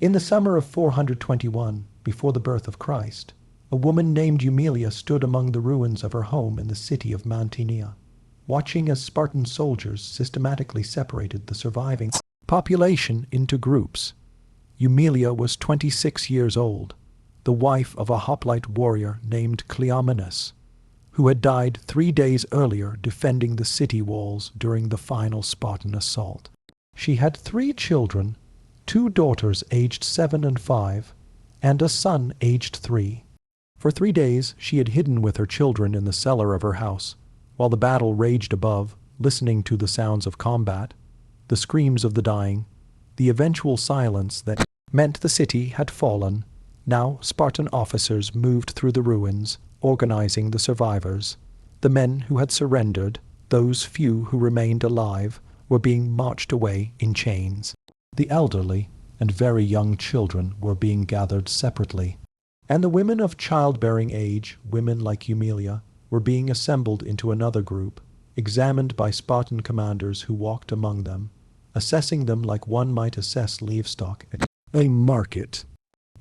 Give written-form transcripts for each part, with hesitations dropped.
In the summer of 421, before the birth of Christ, a woman named Humilia stood among the ruins of her home in the city of Mantinea, watching as Spartan soldiers systematically separated the surviving population into groups. Humilia was 26 years old, the wife of a hoplite warrior named Cleomenes, who had died 3 days earlier defending the city walls during the final Spartan assault. She had 3 children, 2 daughters aged 7 and 5, and a son aged 3. For 3 days she had hidden with her children in the cellar of her house, while the battle raged above, listening to the sounds of combat, the screams of the dying, the eventual silence that meant the city had fallen. Now Spartan officers moved through the ruins, organizing the survivors. The men who had surrendered, those few who remained alive, were being marched away in chains. The elderly and very young children were being gathered separately, and the women of childbearing age, women like Humilia, were being assembled into another group, examined by Spartan commanders who walked among them, assessing them like one might assess livestock at a market.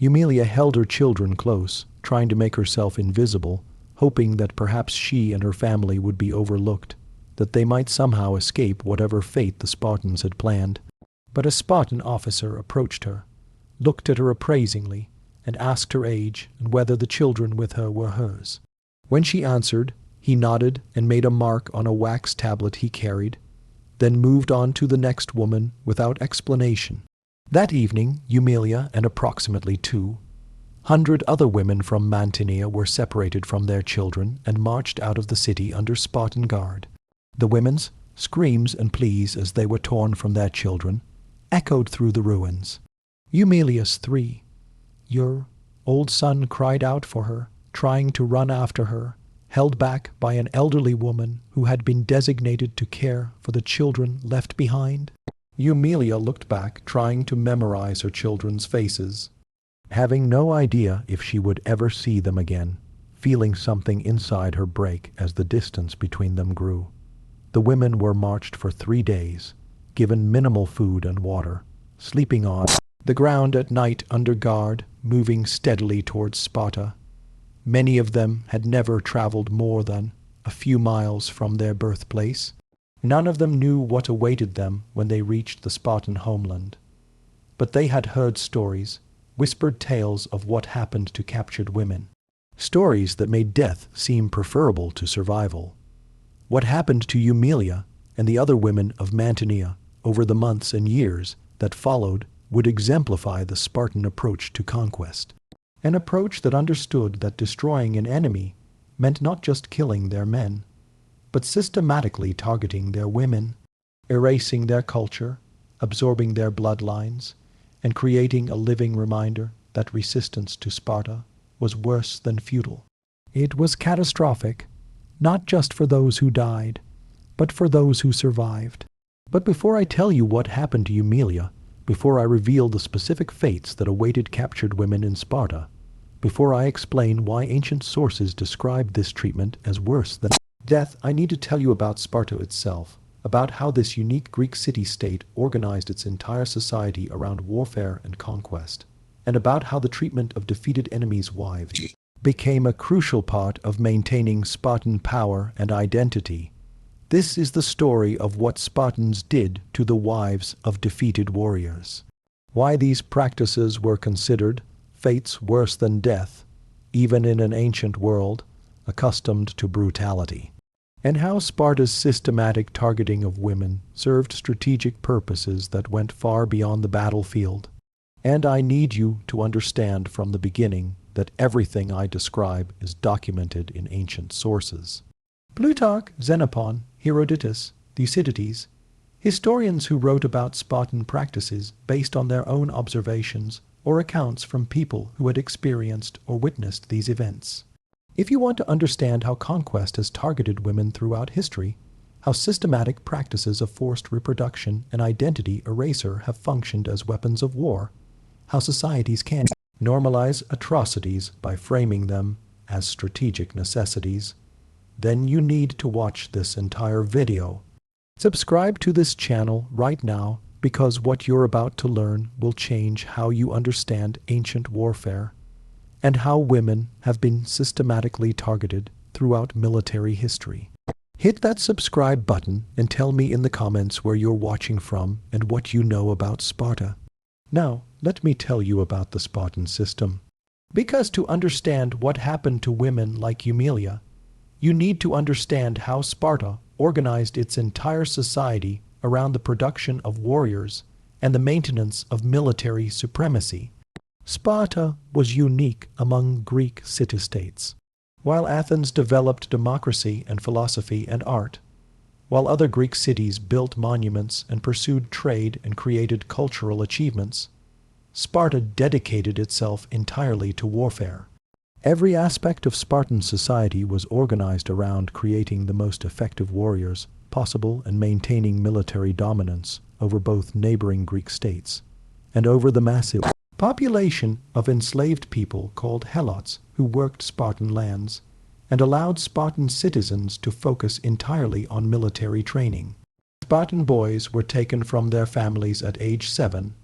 Humilia held her children close, trying to make herself invisible, hoping that perhaps she and her family would be overlooked, that they might somehow escape whatever fate the Spartans had planned. But a Spartan officer approached her, looked at her appraisingly, and asked her age and whether the children with her were hers. When she answered, he nodded and made a mark on a wax tablet he carried, then moved on to the next woman without explanation. That evening, Humilia and approximately 200 other women from Mantinea were separated from their children and marched out of the city under Spartan guard. The women's screams and pleas as they were torn from their children echoed through the ruins. Humilia's 3-year-old son cried out for her, trying to run after her, held back by an elderly woman who had been designated to care for the children left behind. Humilia looked back, trying to memorize her children's faces, having no idea if she would ever see them again, feeling something inside her break as the distance between them grew. The women were marched for 3 days, given minimal food and water, sleeping on the ground at night under guard, moving steadily towards Sparta. Many of them had never traveled more than a few miles from their birthplace. None of them knew what awaited them when they reached the Spartan homeland. But they had heard stories, whispered tales of what happened to captured women, stories that made death seem preferable to survival. What happened to Humilia and the other women of Mantinea over the months and years that followed would exemplify the Spartan approach to conquest, an approach that understood that destroying an enemy meant not just killing their men, but systematically targeting their women, erasing their culture, absorbing their bloodlines, and creating a living reminder that resistance to Sparta was worse than futile. It was catastrophic, not just for those who died, but for those who survived. But before I tell you what happened to Humilia, before I reveal the specific fates that awaited captured women in Sparta, before I explain why ancient sources describe this treatment as worse than death, I need to tell you about Sparta itself, about how this unique Greek city-state organized its entire society around warfare and conquest, and about how the treatment of defeated enemies' wives became a crucial part of maintaining Spartan power and identity. This is the story of what Spartans did to the wives of defeated warriors, why these practices were considered fates worse than death, even in an ancient world accustomed to brutality, and how Sparta's systematic targeting of women served strategic purposes that went far beyond the battlefield. And I need you to understand from the beginning that everything I describe is documented in ancient sources. Plutarch, Xenophon, Herodotus, Thucydides, historians who wrote about Spartan practices based on their own observations or accounts from people who had experienced or witnessed these events. If you want to understand how conquest has targeted women throughout history, how systematic practices of forced reproduction and identity erasure have functioned as weapons of war, how societies can normalize atrocities by framing them as strategic necessities, then you need to watch this entire video. Subscribe to this channel right now because what you're about to learn will change how you understand ancient warfare and how women have been systematically targeted throughout military history. Hit that subscribe button and tell me in the comments where you're watching from and what you know about Sparta. Now, let me tell you about the Spartan system. Because to understand what happened to women like Humiliation, you need to understand how Sparta organized its entire society around the production of warriors and the maintenance of military supremacy. Sparta was unique among Greek city-states. While Athens developed democracy and philosophy and art, while other Greek cities built monuments and pursued trade and created cultural achievements, Sparta dedicated itself entirely to warfare. Every aspect of Spartan society was organized around creating the most effective warriors possible and maintaining military dominance over both neighboring Greek states and over the massive population of enslaved people called helots who worked Spartan lands and allowed Spartan citizens to focus entirely on military training. Spartan boys were taken from their families at age 7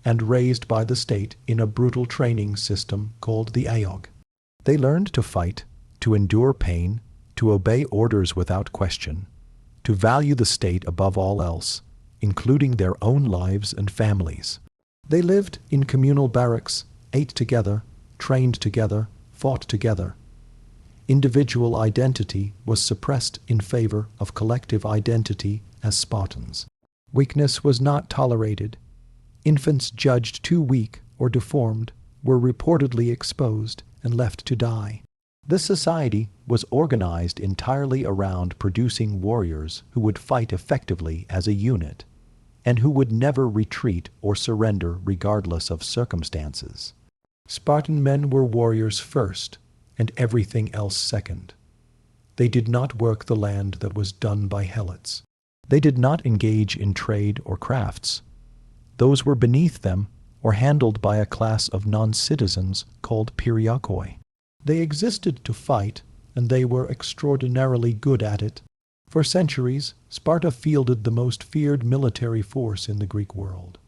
and raised by the state in a brutal training system called the aeog. They learned to fight, to endure pain, to obey orders without question, to value the state above all else, including their own lives and families. They lived in communal barracks, ate together, trained together, fought together. Individual identity was suppressed in favor of collective identity as Spartans. Weakness was not tolerated. Infants judged too weak or deformed were reportedly exposed and left to die. This society was organized entirely around producing warriors who would fight effectively as a unit and who would never retreat or surrender regardless of circumstances. Spartan men were warriors first and everything else second. They did not work the land that was done by helots. They did not engage in trade or crafts. Those were beneath them or handled by a class of non-citizens called Pyrrhokoi. They existed to fight, and they were extraordinarily good at it. For centuries, Sparta fielded the most feared military force in the Greek world,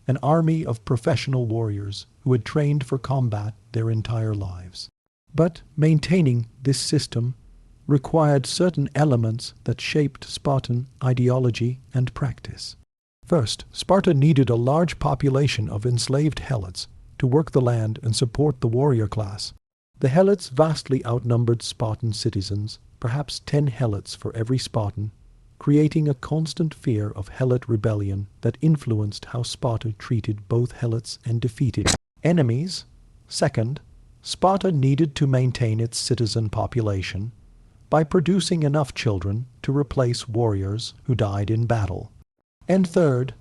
an army of professional warriors who had trained for combat their entire lives. But maintaining this system required certain elements that shaped Spartan ideology and practice. First, Sparta needed a large population of enslaved helots to work the land and support the warrior class. The helots vastly outnumbered Spartan citizens, perhaps 10 helots for every Spartan, creating a constant fear of helot rebellion that influenced how Sparta treated both helots and defeated enemies. Second, Sparta needed to maintain its citizen population by producing enough children to replace warriors who died in battle. And third,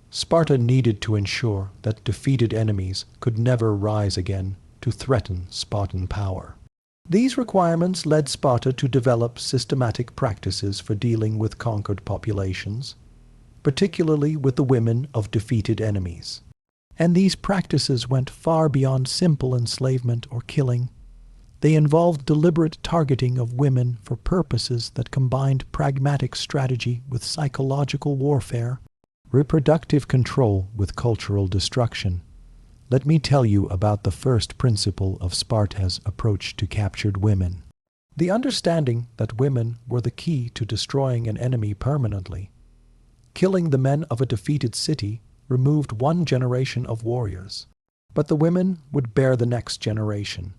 Sparta needed to ensure that defeated enemies could never rise again to threaten Spartan power. These requirements led Sparta to develop systematic practices for dealing with conquered populations, particularly with the women of defeated enemies. And these practices went far beyond simple enslavement or killing. They involved deliberate targeting of women for purposes that combined pragmatic strategy with psychological warfare, reproductive control with cultural destruction. Let me tell you about the first principle of Sparta's approach to captured women. The understanding that women were the key to destroying an enemy permanently. Killing the men of a defeated city removed one generation of warriors, but the women would bear the next generation,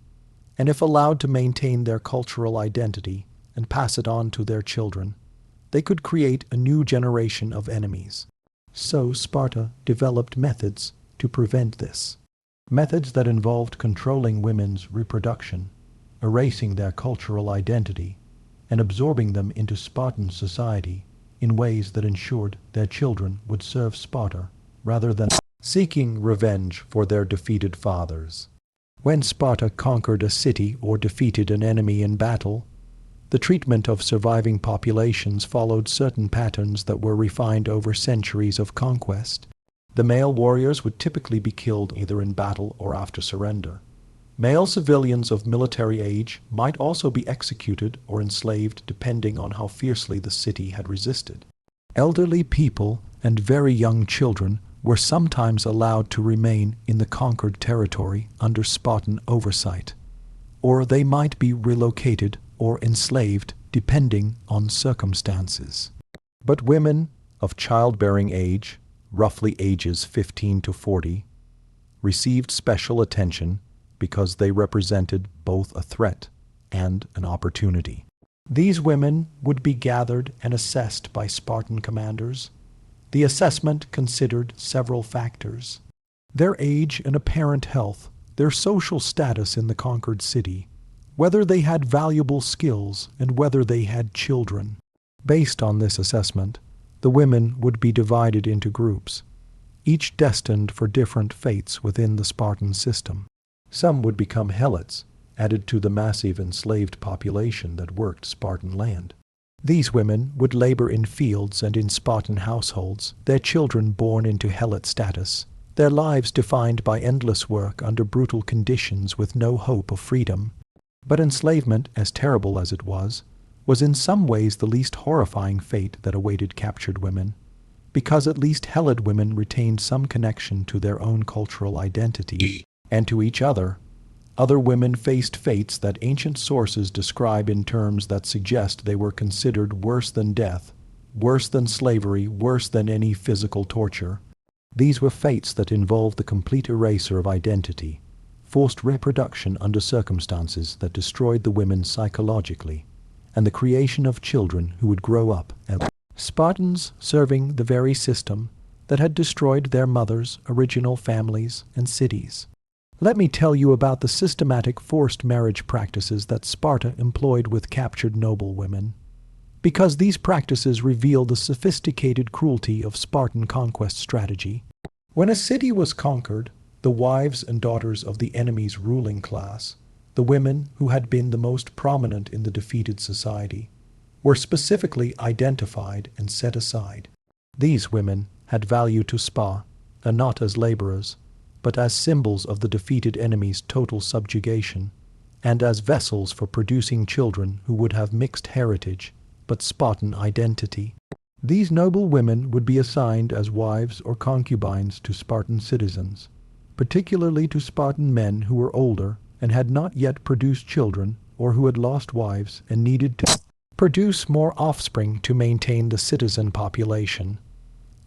and if allowed to maintain their cultural identity and pass it on to their children, they could create a new generation of enemies. So Sparta developed methods to prevent this. Methods that involved controlling women's reproduction, erasing their cultural identity, and absorbing them into Spartan society in ways that ensured their children would serve Sparta rather than seeking revenge for their defeated fathers. When Sparta conquered a city or defeated an enemy in battle, the treatment of surviving populations followed certain patterns that were refined over centuries of conquest. The male warriors would typically be killed either in battle or after surrender. Male civilians of military age might also be executed or enslaved depending on how fiercely the city had resisted. Elderly people and very young children were sometimes allowed to remain in the conquered territory under Spartan oversight, or they might be relocated or enslaved depending on circumstances. But women of childbearing age, roughly ages 15 to 40, received special attention because they represented both a threat and an opportunity. These women would be gathered and assessed by Spartan commanders. The assessment considered several factors: their age and apparent health, their social status in the conquered city, whether they had valuable skills, and whether they had children. Based on this assessment, the women would be divided into groups, each destined for different fates within the Spartan system. Some would become helots, added to the massive enslaved population that worked Spartan land. These women would labor in fields and in Spartan households, their children born into helot status, their lives defined by endless work under brutal conditions with no hope of freedom. But enslavement, as terrible as it was in some ways the least horrifying fate that awaited captured women, because at least helot women retained some connection to their own cultural identity and to each other. Other women faced fates that ancient sources describe in terms that suggest they were considered worse than death, worse than slavery, worse than any physical torture. These were fates that involved the complete erasure of identity, forced reproduction under circumstances that destroyed the women psychologically, and the creation of children who would grow up as Spartans serving the very system that had destroyed their mothers' original families and cities. Let me tell you about the systematic forced marriage practices that Sparta employed with captured noble women, because these practices reveal the sophisticated cruelty of Spartan conquest strategy. When a city was conquered, the wives and daughters of the enemy's ruling class, the women who had been the most prominent in the defeated society, were specifically identified and set aside. These women had value to Spa, and not as laborers, but as symbols of the defeated enemy's total subjugation, and as vessels for producing children who would have mixed heritage, but Spartan identity. These noble women would be assigned as wives or concubines to Spartan citizens, particularly to Spartan men who were older and had not yet produced children, or who had lost wives and needed to produce more offspring to maintain the citizen population.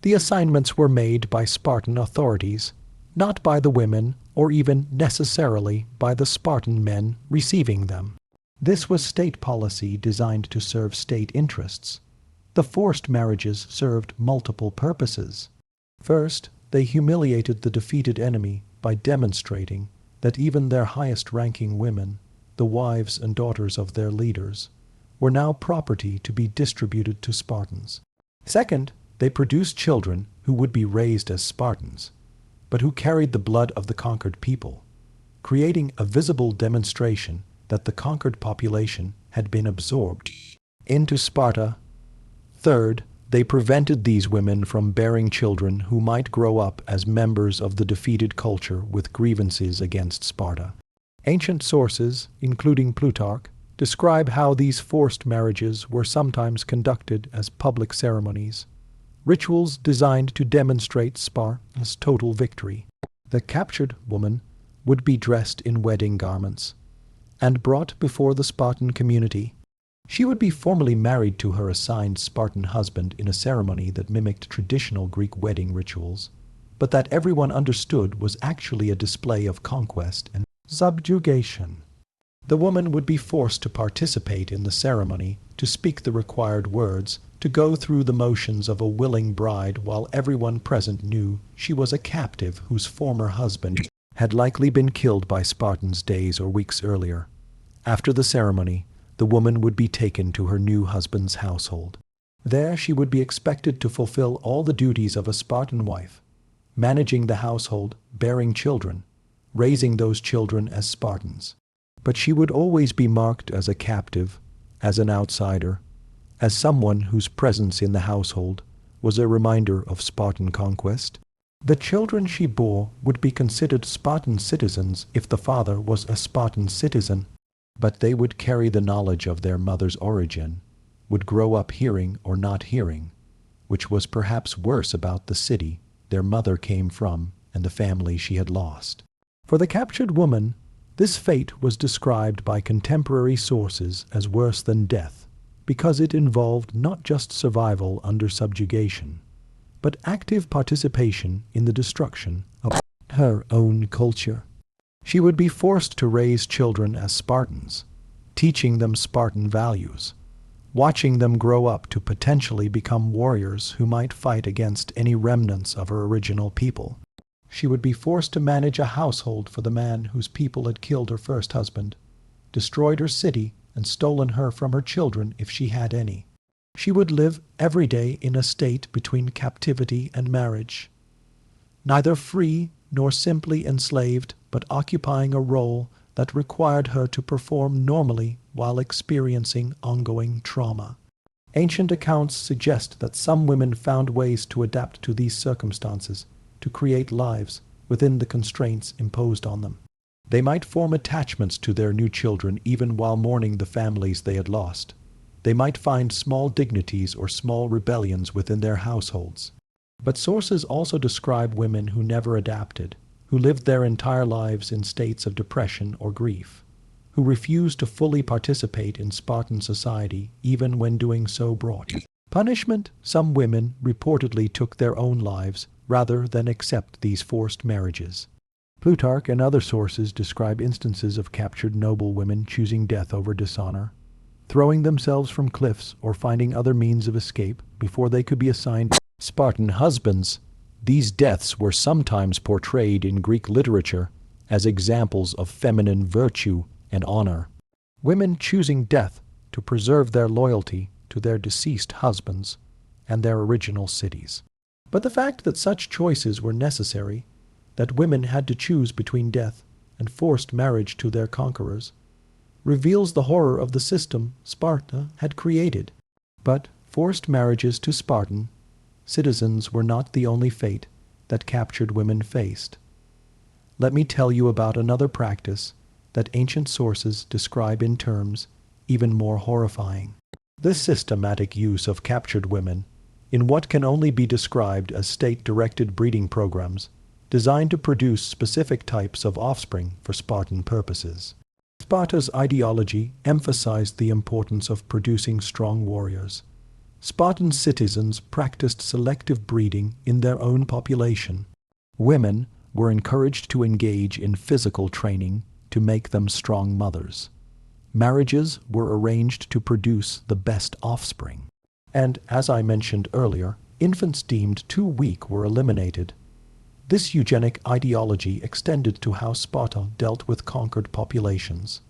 The assignments were made by Spartan authorities, not by the women, or even necessarily by the Spartan men receiving them. This was state policy designed to serve state interests. The forced marriages served multiple purposes. First, they humiliated the defeated enemy by demonstrating that even their highest-ranking women, the wives and daughters of their leaders, were now property to be distributed to Spartans. Second, they produced children who would be raised as Spartans, but who carried the blood of the conquered people, creating a visible demonstration that the conquered population had been absorbed into Sparta. Third, they prevented these women from bearing children who might grow up as members of the defeated culture with grievances against Sparta. Ancient sources, including Plutarch, describe how these forced marriages were sometimes conducted as public ceremonies, rituals designed to demonstrate Sparta's total victory. The captured woman would be dressed in wedding garments and brought before the Spartan community. She would be formally married to her assigned Spartan husband in a ceremony that mimicked traditional Greek wedding rituals, but that everyone understood was actually a display of conquest and subjugation. The woman would be forced to participate in the ceremony, to speak the required words, to go through the motions of a willing bride, while everyone present knew she was a captive whose former husband had likely been killed by Spartans days or weeks earlier. After the ceremony, the woman would be taken to her new husband's household. There she would be expected to fulfill all the duties of a Spartan wife, managing the household, bearing children, raising those children as Spartans. But she would always be marked as a captive, as an outsider, as someone whose presence in the household was a reminder of Spartan conquest. The children she bore would be considered Spartan citizens if the father was a Spartan citizen, but they would carry the knowledge of their mother's origin, would grow up hearing or not hearing, which was perhaps worse about the city their mother came from and the family she had lost. For the captured woman, this fate was described by contemporary sources as worse than death, because it involved not just survival under subjugation, but active participation in the destruction of her own culture. She would be forced to raise children as Spartans, teaching them Spartan values, watching them grow up to potentially become warriors who might fight against any remnants of her original people. She would be forced to manage a household for the man whose people had killed her first husband, destroyed her city, and stolen her from her children if she had any. She would live every day in a state between captivity and marriage, neither free nor simply enslaved, but occupying a role that required her to perform normally while experiencing ongoing trauma. Ancient accounts suggest that some women found ways to adapt to these circumstances, to create lives within the constraints imposed on them. They might form attachments to their new children even while mourning the families they had lost. They might find small dignities or small rebellions within their households. But sources also describe women who never adapted, who lived their entire lives in states of depression or grief, who refused to fully participate in Spartan society even when doing so brought punishment. Some women reportedly took their own lives rather than accept these forced marriages. Plutarch and other sources describe instances of captured noble women choosing death over dishonor, throwing themselves from cliffs or finding other means of escape before they could be assigned Spartan husbands. These deaths were sometimes portrayed in Greek literature as examples of feminine virtue and honor. Women choosing death to preserve their loyalty to their deceased husbands and their original cities. But the fact that such choices were necessary, that women had to choose between death and forced marriage to their conquerors, reveals the horror of the system Sparta had created. But forced marriages to Spartan citizens were not the only fate that captured women faced. Let me tell you about another practice that ancient sources describe in terms even more horrifying. This systematic use of captured women in what can only be described as state-directed breeding programs designed to produce specific types of offspring for Spartan purposes. Sparta's ideology emphasized the importance of producing strong warriors. Spartan citizens practiced selective breeding in their own population. Women were encouraged to engage in physical training to make them strong mothers. Marriages were arranged to produce the best offspring. And, as I mentioned earlier, infants deemed too weak were eliminated. This eugenic ideology extended to how Sparta dealt with conquered populations.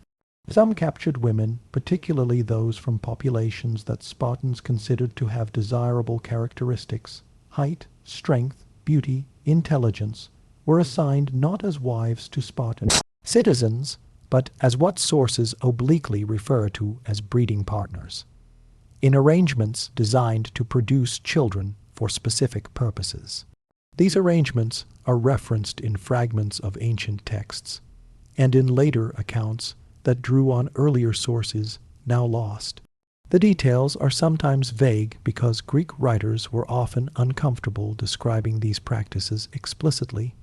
Some captured women, particularly those from populations that Spartans considered to have desirable characteristics, height, strength, beauty, intelligence, were assigned not as wives to Spartan citizens, but as what sources obliquely refer to as breeding partners, in arrangements designed to produce children for specific purposes. These arrangements are referenced in fragments of ancient texts, and in later accounts that drew on earlier sources now lost. The details are sometimes vague because Greek writers were often uncomfortable describing these practices explicitly,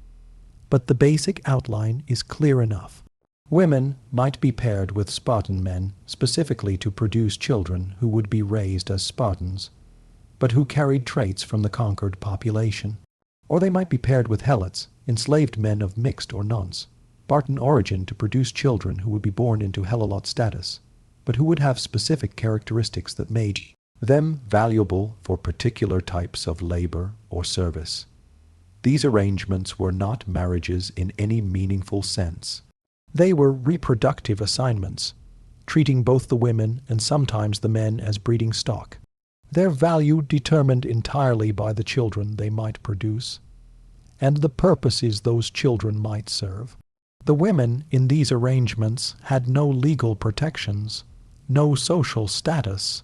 but the basic outline is clear enough. Women might be paired with Spartan men specifically to produce children who would be raised as Spartans, but who carried traits from the conquered population. Or they might be paired with helots, enslaved men of mixed or non-Spartan origin, to produce children who would be born into helolot status, but who would have specific characteristics that made them valuable for particular types of labor or service. These arrangements were not marriages in any meaningful sense. They were reproductive assignments, treating both the women and sometimes the men as breeding stock. Their value determined entirely by the children they might produce, and the purposes those children might serve. The women in these arrangements had no legal protections, no social status,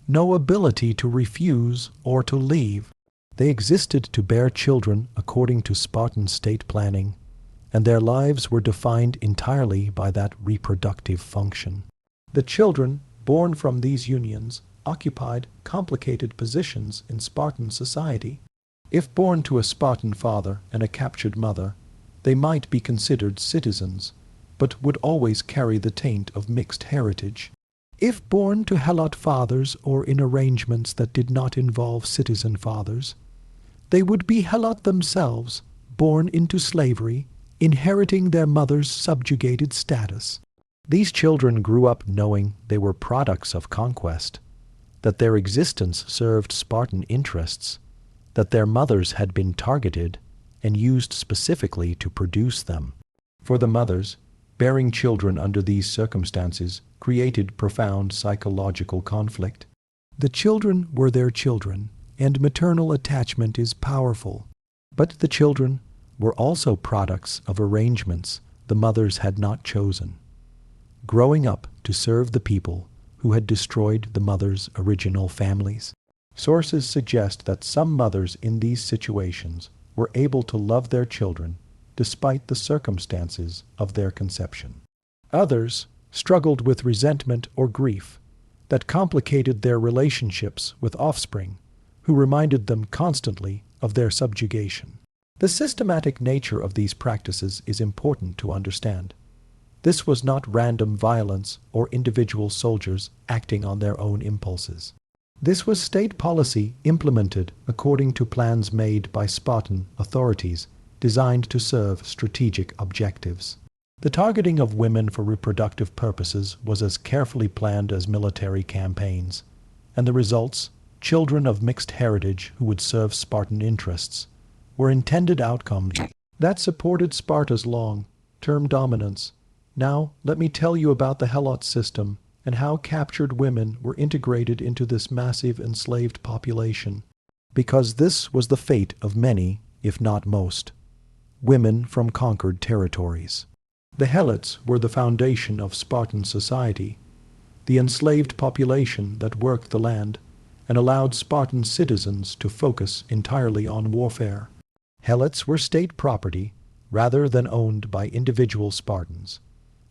no ability to refuse or to leave. They existed to bear children according to Spartan state planning, and their lives were defined entirely by that reproductive function. The children born from these unions occupied complicated positions in Spartan society. If born to a Spartan father and a captured mother, they might be considered citizens, but would always carry the taint of mixed heritage. If born to Helot fathers or in arrangements that did not involve citizen fathers, they would be Helot themselves, born into slavery, inheriting their mother's subjugated status. These children grew up knowing they were products of conquest, that their existence served Spartan interests, that their mothers had been targeted and used specifically to produce them. For the mothers, bearing children under these circumstances created profound psychological conflict. The children were their children, and maternal attachment is powerful. But the children were also products of arrangements the mothers had not chosen, growing up to serve the people who had destroyed the mothers' original families. Sources suggest that some mothers in these situations were able to love their children despite the circumstances of their conception. Others struggled with resentment or grief that complicated their relationships with offspring, who reminded them constantly of their subjugation. The systematic nature of these practices is important to understand. This was not random violence or individual soldiers acting on their own impulses. This was state policy implemented according to plans made by Spartan authorities designed to serve strategic objectives. The targeting of women for reproductive purposes was as carefully planned as military campaigns, and the results, children of mixed heritage who would serve Spartan interests, were intended outcomes that supported Sparta's long-term dominance. Now, let me tell you about the Helot system and how captured women were integrated into this massive enslaved population, because this was the fate of many, if not most, women from conquered territories. The Helots were the foundation of Spartan society, the enslaved population that worked the land and allowed Spartan citizens to focus entirely on warfare. Helots were state property rather than owned by individual Spartans,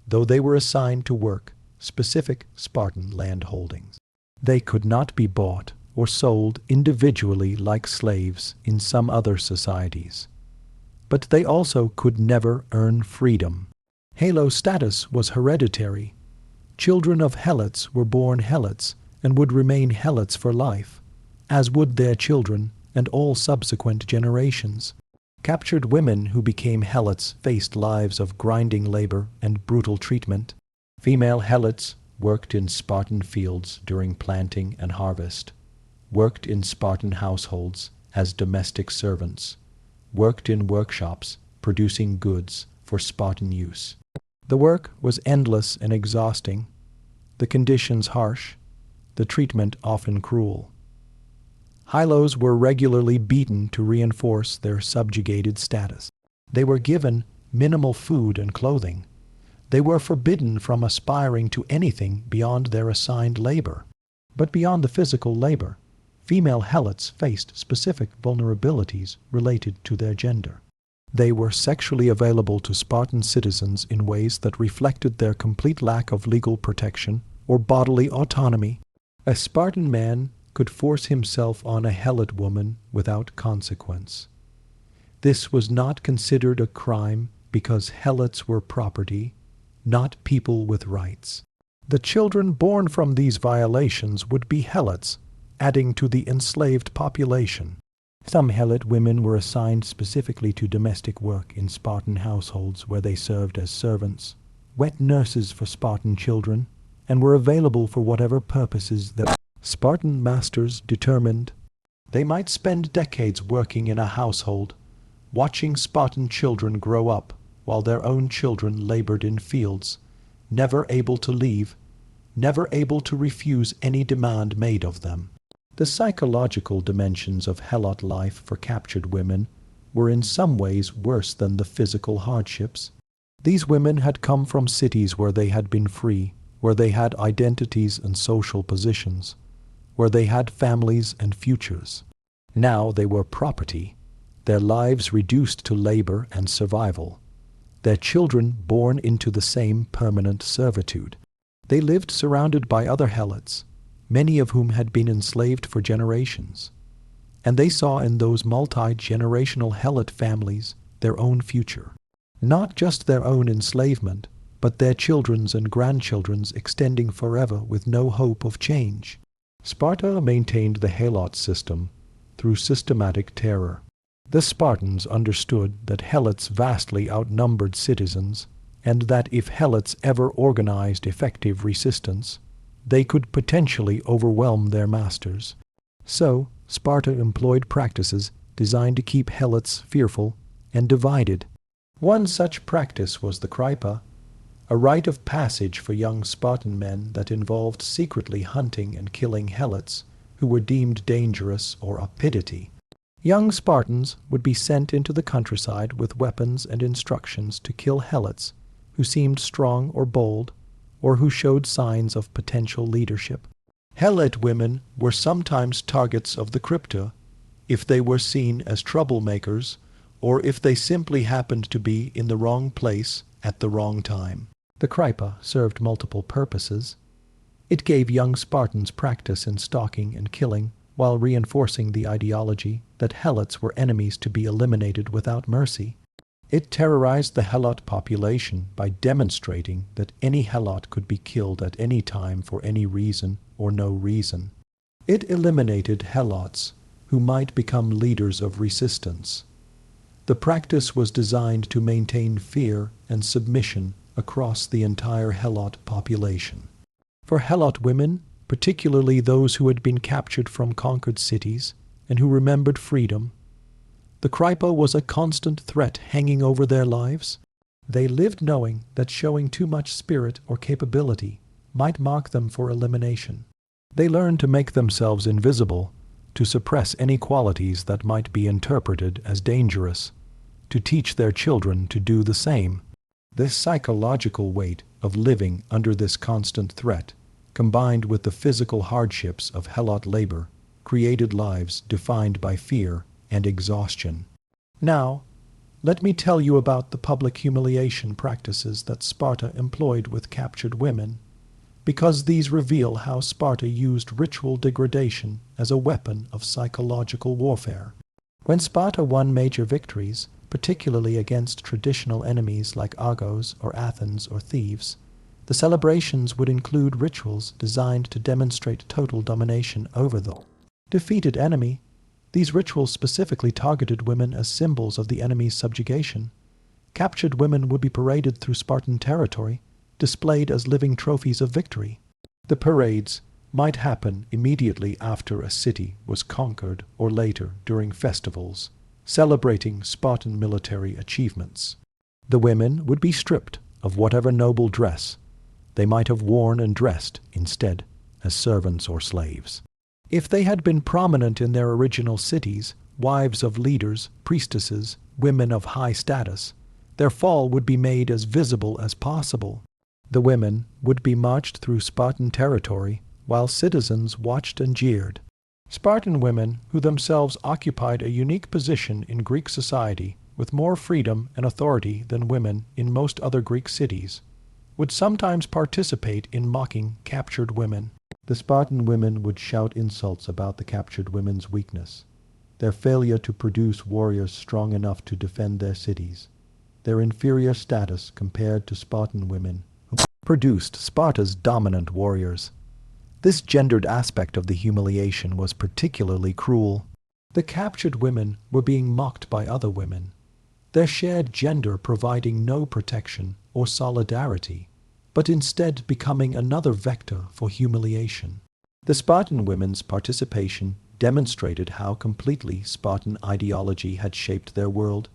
though they were assigned to work specific Spartan land holdings. They could not be bought or sold individually like slaves in some other societies, but they also could never earn freedom. Halo status was hereditary. Children of Helots were born Helots and would remain Helots for life, as would their children and all subsequent generations. Captured women who became Helots faced lives of grinding labor and brutal treatment. Female Helots worked in Spartan fields during planting and harvest, worked in Spartan households as domestic servants, worked in workshops producing goods for Spartan use. The work was endless and exhausting, the conditions harsh, the treatment often cruel. Hylos were regularly beaten to reinforce their subjugated status. They were given minimal food and clothing. They were forbidden from aspiring to anything beyond their assigned labor. But beyond the physical labor, female Helots faced specific vulnerabilities related to their gender. They were sexually available to Spartan citizens in ways that reflected their complete lack of legal protection or bodily autonomy. A Spartan man could force himself on a Helot woman without consequence. This was not considered a crime because Helots were property, not people with rights. The children born from these violations would be Helots, adding to the enslaved population. Some Helot women were assigned specifically to domestic work in Spartan households where they served as servants, wet nurses for Spartan children, and were available for whatever purposes that Spartan masters determined. They might spend decades working in a household, watching Spartan children grow up while their own children labored in fields, never able to leave, never able to refuse any demand made of them. The psychological dimensions of Helot life for captured women were in some ways worse than the physical hardships. These women had come from cities where they had been free, where they had identities and social positions, where they had families and futures. Now they were property, their lives reduced to labor and survival, their children born into the same permanent servitude. They lived surrounded by other Helots, many of whom had been enslaved for generations. And they saw in those multi-generational Helot families their own future. Not just their own enslavement, but their children's and grandchildren's extending forever with no hope of change. Sparta maintained the Helot system through systematic terror. The Spartans understood that Helots vastly outnumbered citizens, and that if Helots ever organized effective resistance, they could potentially overwhelm their masters. So, Sparta employed practices designed to keep Helots fearful and divided. One such practice was the Krypa, a rite of passage for young Spartan men that involved secretly hunting and killing Helots who were deemed dangerous or opidity. Young Spartans would be sent into the countryside with weapons and instructions to kill Helots who seemed strong or bold, or who showed signs of potential leadership. Helot women were sometimes targets of the crypta if they were seen as troublemakers, or if they simply happened to be in the wrong place at the wrong time. The Krypa served multiple purposes. It gave young Spartans practice in stalking and killing, while reinforcing the ideology that Helots were enemies to be eliminated without mercy. It terrorized the Helot population by demonstrating that any Helot could be killed at any time for any reason or no reason. It eliminated Helots who might become leaders of resistance. The practice was designed to maintain fear and submission across the entire Helot population. For Helot women, particularly those who had been captured from conquered cities and who remembered freedom, the Krypa was a constant threat hanging over their lives. They lived knowing that showing too much spirit or capability might mark them for elimination. They learned to make themselves invisible, to suppress any qualities that might be interpreted as dangerous, to teach their children to do the same. This psychological weight of living under this constant threat, combined with the physical hardships of Helot labor, created lives defined by fear and exhaustion. Now, let me tell you about the public humiliation practices that Sparta employed with captured women, because these reveal how Sparta used ritual degradation as a weapon of psychological warfare. When Sparta won major victories, particularly against traditional enemies like Argos or Athens or Thebes, the celebrations would include rituals designed to demonstrate total domination over the defeated enemy. These rituals specifically targeted women as symbols of the enemy's subjugation. Captured women would be paraded through Spartan territory, displayed as living trophies of victory. The parades might happen immediately after a city was conquered or later during festivals, celebrating Spartan military achievements. The women would be stripped of whatever noble dress they might have worn and dressed instead as servants or slaves. If they had been prominent in their original cities, wives of leaders, priestesses, women of high status, their fall would be made as visible as possible. The women would be marched through Spartan territory while citizens watched and jeered. Spartan women, who themselves occupied a unique position in Greek society with more freedom and authority than women in most other Greek cities, would sometimes participate in mocking captured women. The Spartan women would shout insults about the captured women's weakness, their failure to produce warriors strong enough to defend their cities, their inferior status compared to Spartan women who produced Sparta's dominant warriors. This gendered aspect of the humiliation was particularly cruel. The captured women were being mocked by other women, their shared gender providing no protection or solidarity, but instead becoming another vector for humiliation. The Spartan women's participation demonstrated how completely Spartan ideology had shaped their world.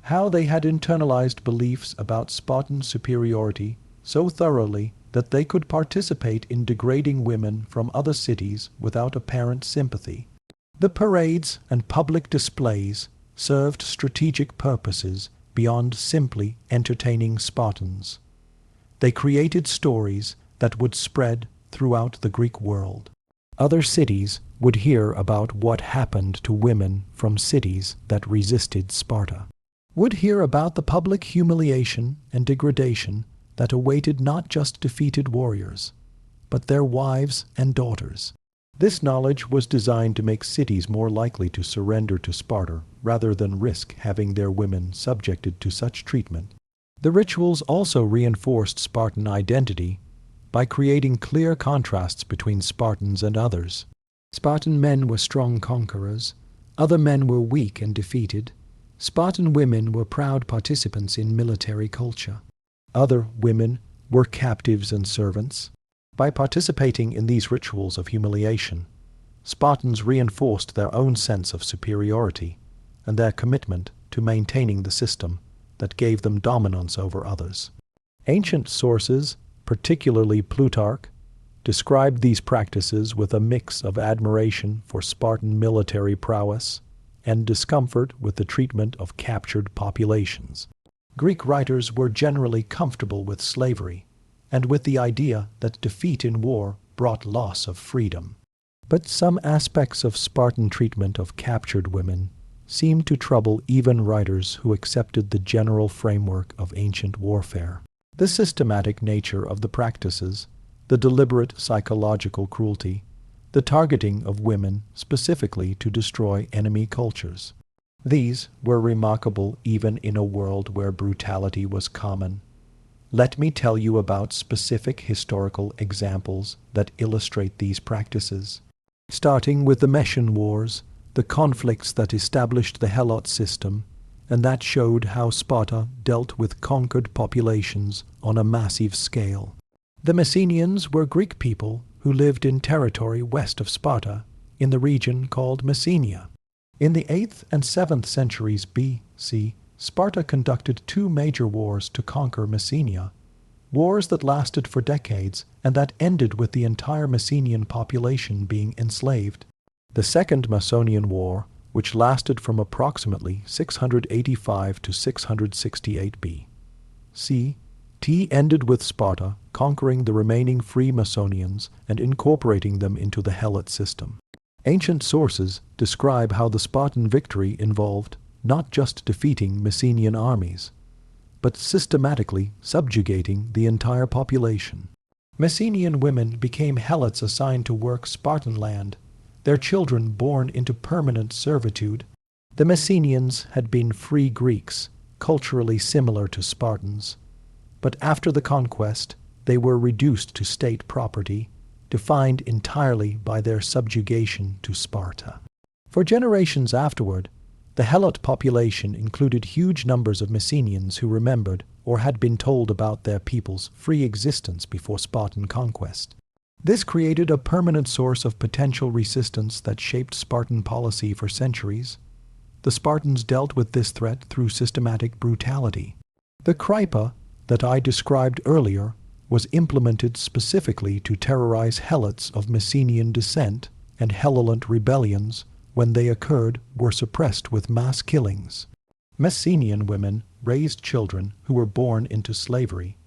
How they had internalized beliefs about Spartan superiority so thoroughly that they could participate in degrading women from other cities without apparent sympathy. The parades and public displays served strategic purposes beyond simply entertaining Spartans. They created stories that would spread throughout the Greek world. Other cities would hear about what happened to women from cities that resisted Sparta, would hear about the public humiliation and degradation that awaited not just defeated warriors, but their wives and daughters. This knowledge was designed to make cities more likely to surrender to Sparta rather than risk having their women subjected to such treatment. The rituals also reinforced Spartan identity by creating clear contrasts between Spartans and others. Spartan men were strong conquerors, other men were weak and defeated. Spartan women were proud participants in military culture. Other women were captives and servants. By participating in these rituals of humiliation, Spartans reinforced their own sense of superiority and their commitment to maintaining the system that gave them dominance over others. Ancient sources, particularly Plutarch, described these practices with a mix of admiration for Spartan military prowess and discomfort with the treatment of captured populations. Greek writers were generally comfortable with slavery and with the idea that defeat in war brought loss of freedom. But some aspects of Spartan treatment of captured women seemed to trouble even writers who accepted the general framework of ancient warfare. The systematic nature of the practices, the deliberate psychological cruelty, the targeting of women specifically to destroy enemy cultures. These were remarkable even in a world where brutality was common. Let me tell you about specific historical examples that illustrate these practices. Starting with the Messian Wars, the conflicts that established the Helot system, and that showed how Sparta dealt with conquered populations on a massive scale. The Messenians were Greek people who lived in territory west of Sparta, in the region called Messenia. In the 8th and 7th centuries B.C., Sparta conducted two major wars to conquer Messenia, wars that lasted for decades and that ended with the entire Messenian population being enslaved. The Second Macedonian War, which lasted from approximately 685 to 668 B.C., ended with Sparta conquering the remaining free Macedonians and incorporating them into the Helot system. Ancient sources describe how the Spartan victory involved not just defeating Messenian armies, but systematically subjugating the entire population. Messenian women became helots assigned to work Spartan land, their children born into permanent servitude. The Messenians had been free Greeks, culturally similar to Spartans, but after the conquest they were reduced to state property, defined entirely by their subjugation to Sparta. For generations afterward, the Helot population included huge numbers of Messenians who remembered or had been told about their people's free existence before Spartan conquest. This created a permanent source of potential resistance that shaped Spartan policy for centuries. The Spartans dealt with this threat through systematic brutality. The Krypa that I described earlier was implemented specifically to terrorize helots of Messenian descent, and Helot rebellions, when they occurred, were suppressed with mass killings. Messenian women raised children who were born into slavery,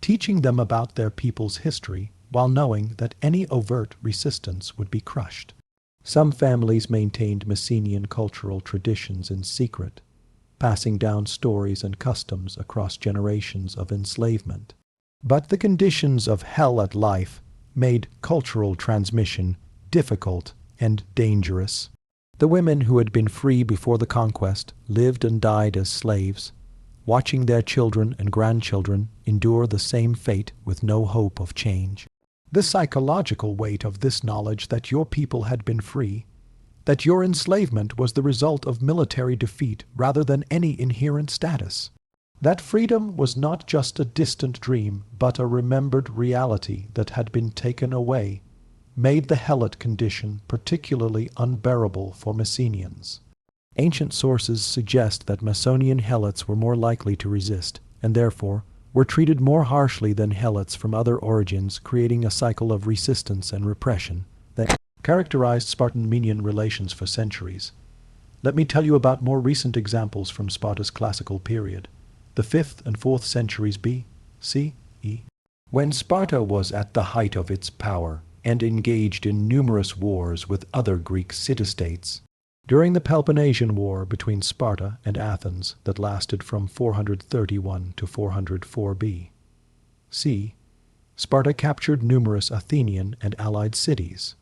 teaching them about their people's history while knowing that any overt resistance would be crushed. Some families maintained Messenian cultural traditions in secret, passing down stories and customs across generations of enslavement. But the conditions of Helot life made cultural transmission difficult and dangerous. The women who had been free before the conquest lived and died as slaves, watching their children and grandchildren endure the same fate with no hope of change. The psychological weight of this knowledge that your people had been free, that your enslavement was the result of military defeat rather than any inherent status, that freedom was not just a distant dream but a remembered reality that had been taken away, made the Helot condition particularly unbearable for Messenians. Ancient sources suggest that Macedonian Helots were more likely to resist, and therefore were treated more harshly than Helots from other origins, creating a cycle of resistance and repression that characterized Spartan-Menian relations for centuries. Let me tell you about more recent examples from Sparta's classical period, the 5th and 4th centuries B.C.E. When Sparta was at the height of its power and engaged in numerous wars with other Greek city-states, during the Peloponnesian War between Sparta and Athens that lasted from 431 to 404 B.C., Sparta captured numerous Athenian and allied cities.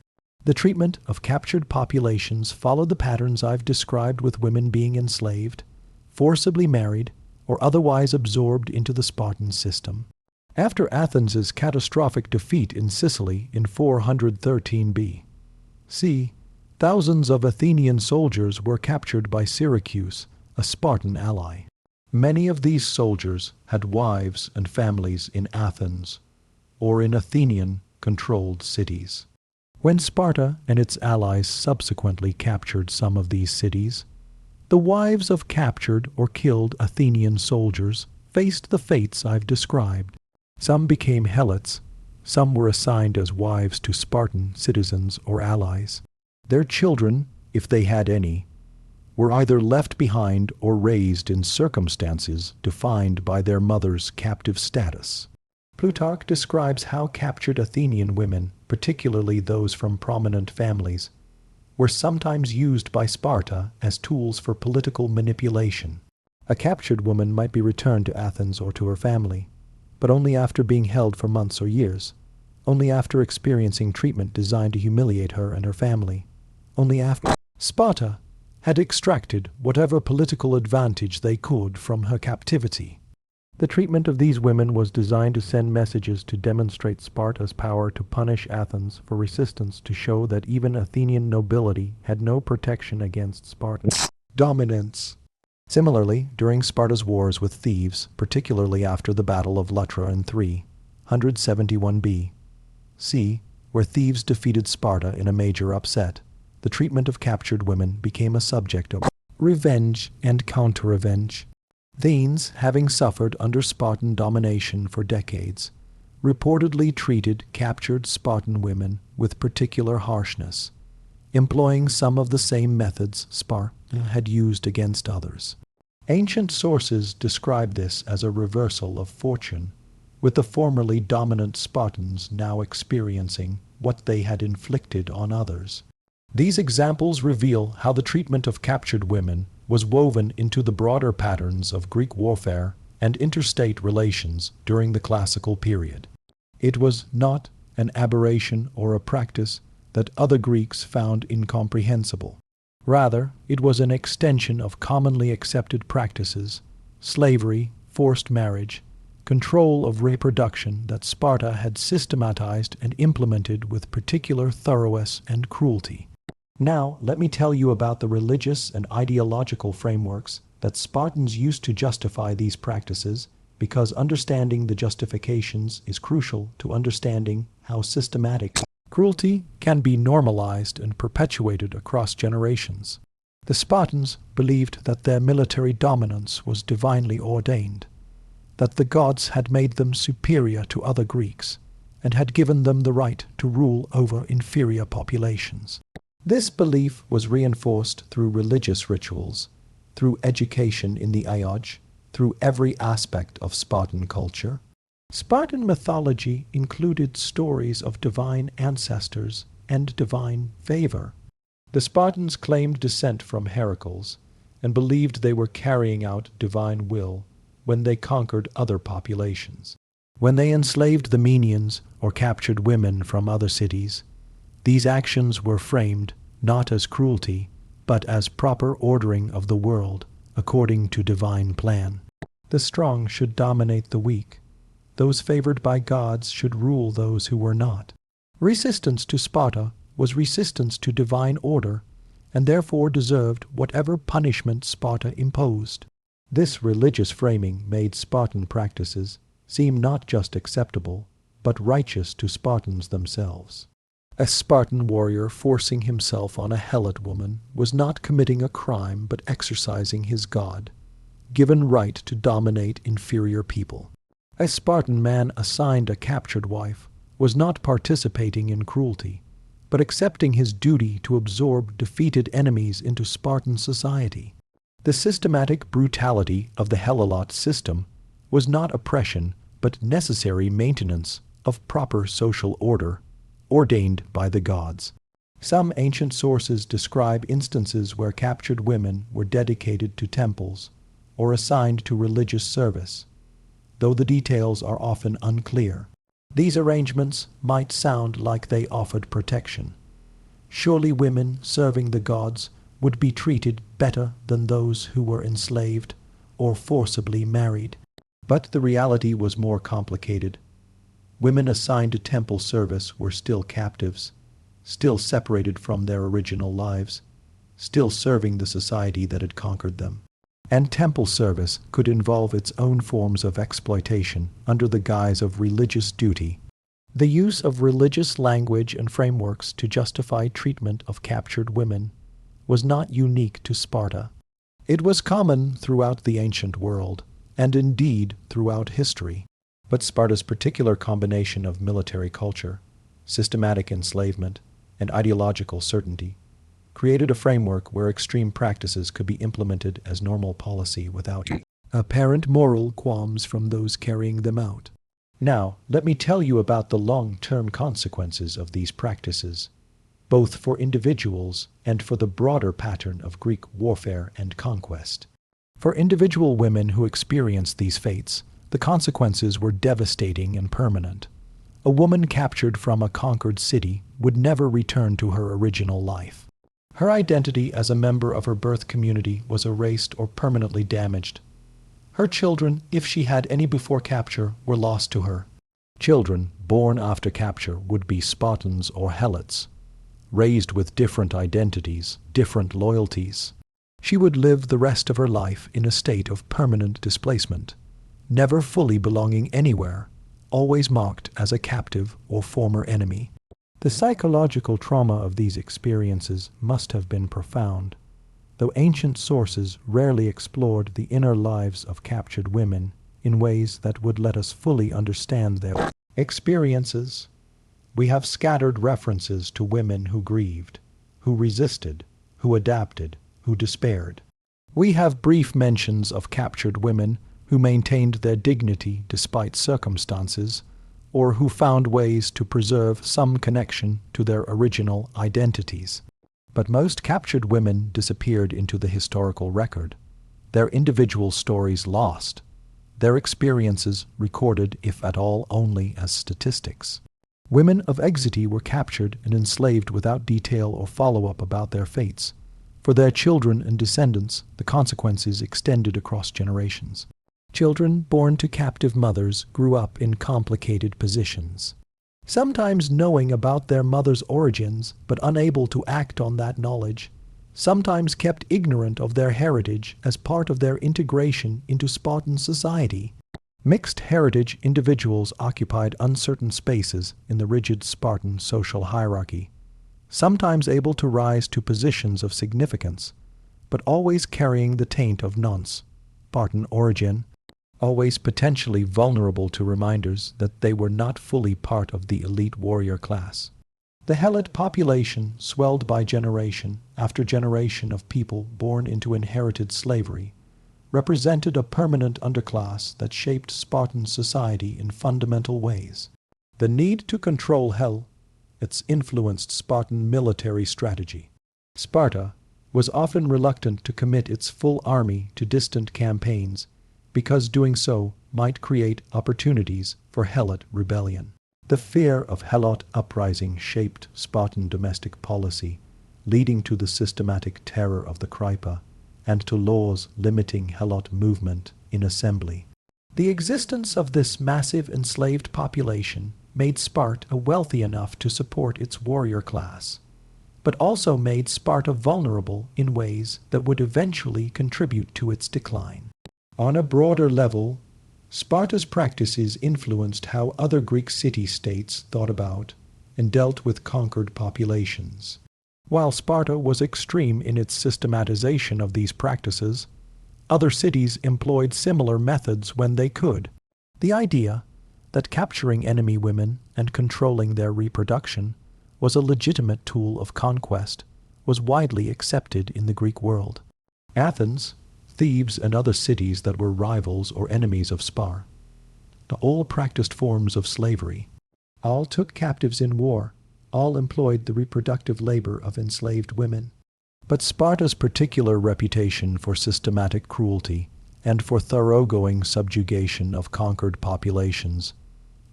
The treatment of captured populations followed the patterns I've described, with women being enslaved, forcibly married, or otherwise absorbed into the Spartan system. After Athens's catastrophic defeat in Sicily in 413 B.C., thousands of Athenian soldiers were captured by Syracuse, a Spartan ally. Many of these soldiers had wives and families in Athens or in Athenian-controlled cities. When Sparta and its allies subsequently captured some of these cities, the wives of captured or killed Athenian soldiers faced the fates I've described. Some became helots, some were assigned as wives to Spartan citizens or allies. Their children, if they had any, were either left behind or raised in circumstances defined by their mother's captive status. Plutarch describes how captured Athenian women, particularly those from prominent families, were sometimes used by Sparta as tools for political manipulation. A captured woman might be returned to Athens or to her family, but only after being held for months or years, only after experiencing treatment designed to humiliate her and her family, only after Sparta had extracted whatever political advantage they could from her captivity. The treatment of these women was designed to send messages to demonstrate Sparta's power to punish Athens for resistance, to show that even Athenian nobility had no protection against Spartan dominance. Similarly, during Sparta's wars with thieves, particularly after the Battle of Leuctra in 371 B.C., where thieves defeated Sparta in a major upset, the treatment of captured women became a subject of revenge and counter-revenge. Athens, having suffered under Spartan domination for decades, reportedly treated captured Spartan women with particular harshness, employing some of the same methods Sparta had used against others. Ancient sources describe this as a reversal of fortune, with the formerly dominant Spartans now experiencing what they had inflicted on others. These examples reveal how the treatment of captured women was woven into the broader patterns of Greek warfare and interstate relations during the classical period. It was not an aberration or a practice that other Greeks found incomprehensible. Rather, it was an extension of commonly accepted practices, slavery, forced marriage, control of reproduction, that Sparta had systematized and implemented with particular thoroughness and cruelty. Now, let me tell you about the religious and ideological frameworks that Spartans used to justify these practices, because understanding the justifications is crucial to understanding how systematic cruelty can be normalized and perpetuated across generations. The Spartans believed that their military dominance was divinely ordained, that the gods had made them superior to other Greeks, and had given them the right to rule over inferior populations. This belief was reinforced through religious rituals, through education in the Ioj, through every aspect of Spartan culture. Spartan mythology included stories of divine ancestors and divine favor. The Spartans claimed descent from Heracles and believed they were carrying out divine will when they conquered other populations. When they enslaved the Menians or captured women from other cities, these actions were framed not as cruelty, but as proper ordering of the world according to divine plan. The strong should dominate the weak. Those favored by gods should rule those who were not. Resistance to Sparta was resistance to divine order, and therefore deserved whatever punishment Sparta imposed. This religious framing made Spartan practices seem not just acceptable, but righteous to Spartans themselves. A Spartan warrior forcing himself on a helot woman was not committing a crime, but exercising his god, given right to dominate inferior people. A Spartan man assigned a captured wife was not participating in cruelty, but accepting his duty to absorb defeated enemies into Spartan society. The systematic brutality of the Helot system was not oppression, but necessary maintenance of proper social order ordained by the gods. Some ancient sources describe instances where captured women were dedicated to temples or assigned to religious service, though the details are often unclear. These arrangements might sound like they offered protection. Surely women serving the gods would be treated better than those who were enslaved or forcibly married. But the reality was more complicated. Women assigned to temple service were still captives, still separated from their original lives, still serving the society that had conquered them. And temple service could involve its own forms of exploitation under the guise of religious duty. The use of religious language and frameworks to justify treatment of captured women was not unique to Sparta. It was common throughout the ancient world, and indeed throughout history. But Sparta's particular combination of military culture, systematic enslavement, and ideological certainty created a framework where extreme practices could be implemented as normal policy without apparent moral qualms from those carrying them out. Now, let me tell you about the long-term consequences of these practices, both for individuals and for the broader pattern of Greek warfare and conquest. For individual women who experienced these fates, the consequences were devastating and permanent. A woman captured from a conquered city would never return to her original life. Her identity as a member of her birth community was erased or permanently damaged. Her children, if she had any before capture, were lost to her. Children born after capture would be Spartans or Helots, raised with different identities, different loyalties. She would live the rest of her life in a state of permanent displacement, never fully belonging anywhere, always marked as a captive or former enemy. The psychological trauma of these experiences must have been profound, though ancient sources rarely explored the inner lives of captured women in ways that would let us fully understand their experiences. We have scattered references to women who grieved, who resisted, who adapted, who despaired. We have brief mentions of captured women who maintained their dignity despite circumstances, or who found ways to preserve some connection to their original identities. But most captured women disappeared into the historical record, their individual stories lost, their experiences recorded, if at all, only as statistics. Women of Exity were captured and enslaved without detail or follow-up about their fates. For their children and descendants, the consequences extended across generations. Children born to captive mothers grew up in complicated positions, sometimes knowing about their mother's origins but unable to act on that knowledge, sometimes kept ignorant of their heritage as part of their integration into Spartan society. Mixed heritage individuals occupied uncertain spaces in the rigid Spartan social hierarchy, sometimes able to rise to positions of significance, but always carrying the taint of non-Spartan origin, always potentially vulnerable to reminders that they were not fully part of the elite warrior class. The Helot population swelled by generation after generation of people born into inherited slavery, represented a permanent underclass that shaped Spartan society in fundamental ways. The need to control Helots influenced Spartan military strategy. Sparta was often reluctant to commit its full army to distant campaigns because doing so might create opportunities for Helot rebellion. The fear of Helot uprising shaped Spartan domestic policy, leading to the systematic terror of the Krypa and to laws limiting Helot movement in assembly. The existence of this massive enslaved population made Sparta wealthy enough to support its warrior class, but also made Sparta vulnerable in ways that would eventually contribute to its decline. On a broader level, Sparta's practices influenced how other Greek city-states thought about and dealt with conquered populations. While Sparta was extreme in its systematization of these practices, other cities employed similar methods when they could. The idea that capturing enemy women and controlling their reproduction was a legitimate tool of conquest was widely accepted in the Greek world. Athens, Thebes, and other cities that were rivals or enemies of Sparta all practiced forms of slavery. All took captives in war. All employed the reproductive labor of enslaved women. But Sparta's particular reputation for systematic cruelty and for thoroughgoing subjugation of conquered populations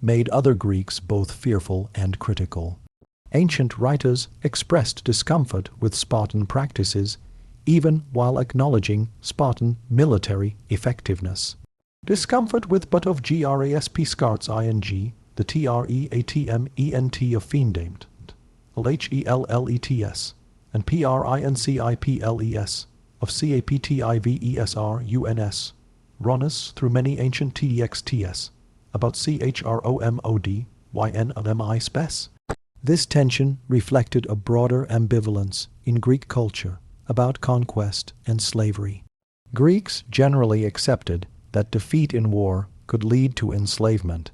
made other Greeks both fearful and critical. Ancient writers expressed discomfort with Spartan practices, even while acknowledging Spartan military effectiveness. Discomfort with but of grasp scarts ing, the treatment of fiendament, hellets, and principles of captivesuns, Ronus through many ancient txts, about chromodyn spes. This tension reflected a broader ambivalence in Greek culture about conquest and slavery. Greeks generally accepted that defeat in war could lead to enslavement,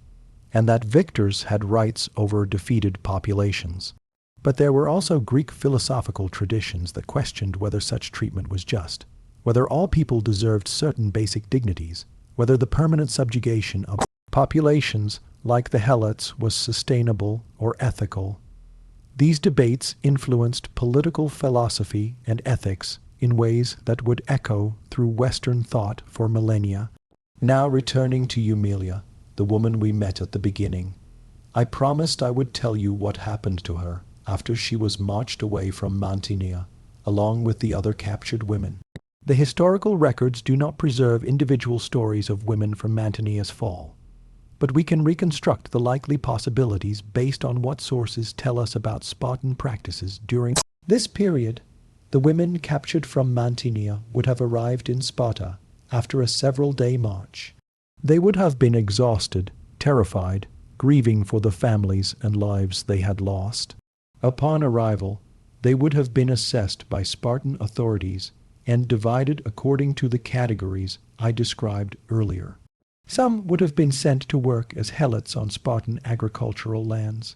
and that victors had rights over defeated populations. But there were also Greek philosophical traditions that questioned whether such treatment was just, whether all people deserved certain basic dignities, whether the permanent subjugation of populations like the Helots was sustainable or ethical. These debates influenced political philosophy and ethics in ways that would echo through Western thought for millennia. Now returning to Humilia, the woman we met at the beginning, I promised I would tell you what happened to her after she was marched away from Mantinea, along with the other captured women. The historical records do not preserve individual stories of women from Mantinea's fall, but we can reconstruct the likely possibilities based on what sources tell us about Spartan practices during this period. The women captured from Mantinea would have arrived in Sparta after a several-day march. They would have been exhausted, terrified, grieving for the families and lives they had lost. Upon arrival, they would have been assessed by Spartan authorities and divided according to the categories I described earlier. Some would have been sent to work as helots on Spartan agricultural lands.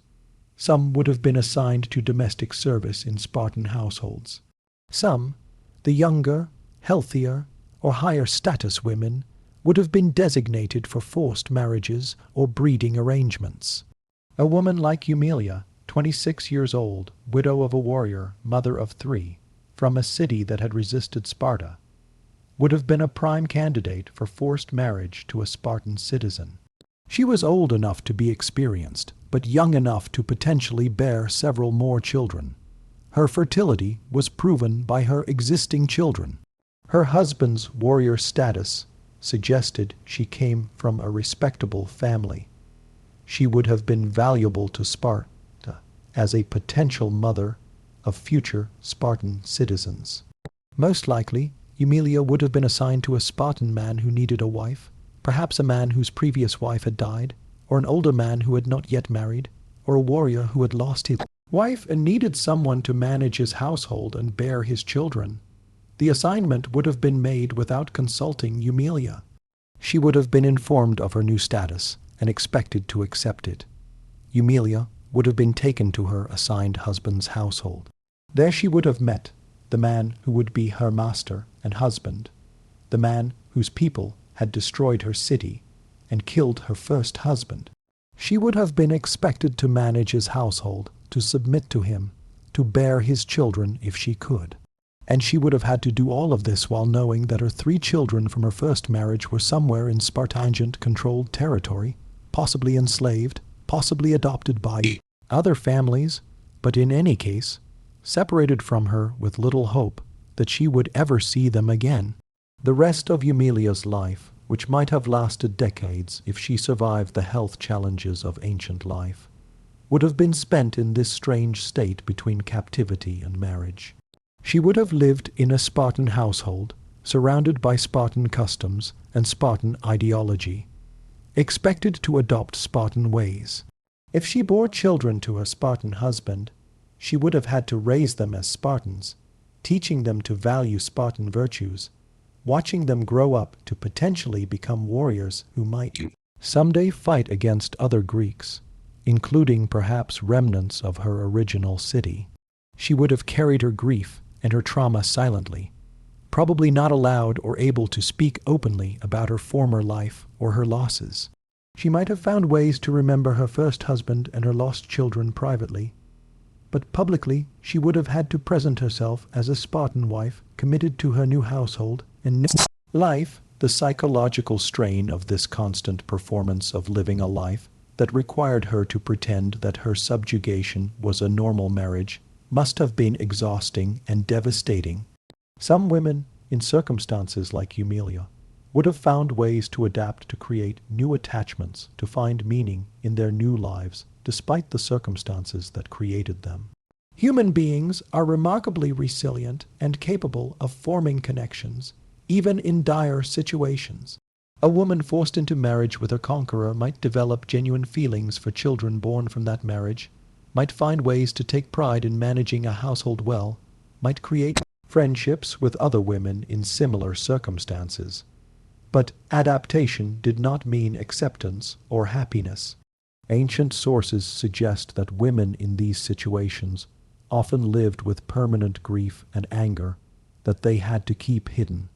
Some would have been assigned to domestic service in Spartan households. Some, the younger, healthier, or higher status women, would have been designated for forced marriages or breeding arrangements. A woman like Humilia, 26 years old, widow of a warrior, mother of 3, from a city that had resisted Sparta, would have been a prime candidate for forced marriage to a Spartan citizen. She was old enough to be experienced, but young enough to potentially bear several more children. Her fertility was proven by her existing children. Her husband's warrior status suggested she came from a respectable family. She would have been valuable to Sparta as a potential mother of future Spartan citizens. Most likely, Humilia would have been assigned to a Spartan man who needed a wife, perhaps a man whose previous wife had died, or an older man who had not yet married, or a warrior who had lost his wife and needed someone to manage his household and bear his children. The assignment would have been made without consulting Humilia. She would have been informed of her new status and expected to accept it. Humilia would have been taken to her assigned husband's household. There she would have met the man who would be her master and husband, the man whose people had destroyed her city and killed her first husband. She would have been expected to manage his household, to submit to him, to bear his children if she could. And she would have had to do all of this while knowing that her 3 children from her first marriage were somewhere in Spartan-controlled territory, possibly enslaved, possibly adopted by other families, but in any case, separated from her with little hope that she would ever see them again. The rest of Humilia's life, which might have lasted decades if she survived the health challenges of ancient life, would have been spent in this strange state between captivity and marriage. She would have lived in a Spartan household, surrounded by Spartan customs and Spartan ideology, expected to adopt Spartan ways. If she bore children to her Spartan husband, she would have had to raise them as Spartans, teaching them to value Spartan virtues, watching them grow up to potentially become warriors who might someday fight against other Greeks, including perhaps remnants of her original city. She would have carried her grief and her trauma silently, probably not allowed or able to speak openly about her former life or her losses. She might have found ways to remember her first husband and her lost children privately, but publicly she would have had to present herself as a Spartan wife committed to her new household and new life. The psychological strain of this constant performance of living a life that required her to pretend that her subjugation was a normal marriage must have been exhausting and devastating. Some women, in circumstances like Humilia, would have found ways to adapt to create new attachments, to find meaning in their new lives, despite the circumstances that created them. Human beings are remarkably resilient and capable of forming connections, even in dire situations. A woman forced into marriage with her conqueror might develop genuine feelings for children born from that marriage, might find ways to take pride in managing a household well, might create friendships with other women in similar circumstances. But adaptation did not mean acceptance or happiness. Ancient sources suggest that women in these situations often lived with permanent grief and anger that they had to keep hidden.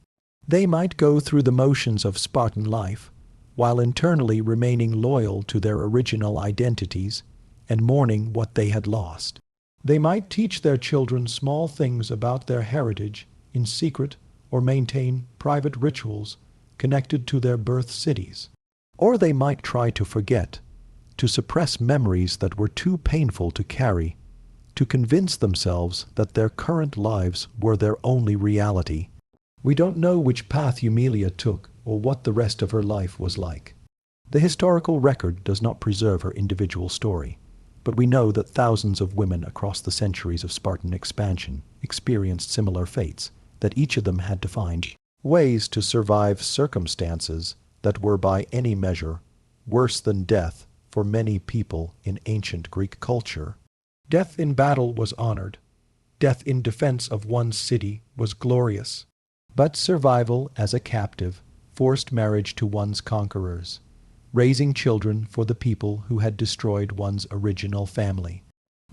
They might go through the motions of Spartan life, while internally remaining loyal to their original identities and mourning what they had lost. They might teach their children small things about their heritage in secret or maintain private rituals connected to their birth cities. Or they might try to forget, to suppress memories that were too painful to carry, to convince themselves that their current lives were their only reality. We don't know which path Humilia took or what the rest of her life was like. The historical record does not preserve her individual story, but we know that thousands of women across the centuries of Spartan expansion experienced similar fates, that each of them had to find ways to survive circumstances that were by any measure worse than death for many people in ancient Greek culture. Death in battle was honored. Death in defense of one's city was glorious. But survival as a captive, forced marriage to one's conquerors, raising children for the people who had destroyed one's original family.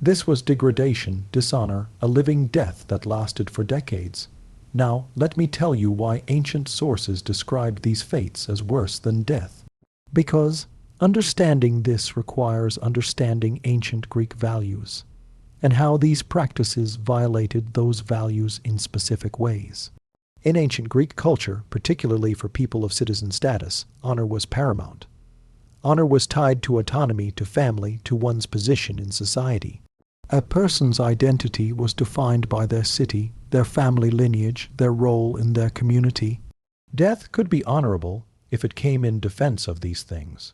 This was degradation, dishonor, a living death that lasted for decades. Now, let me tell you why ancient sources described these fates as worse than death. Because understanding this requires understanding ancient Greek values, and how these practices violated those values in specific ways. In ancient Greek culture, particularly for people of citizen status, honor was paramount. Honor was tied to autonomy, to family, to one's position in society. A person's identity was defined by their city, their family lineage, their role in their community. Death could be honorable if it came in defense of these things.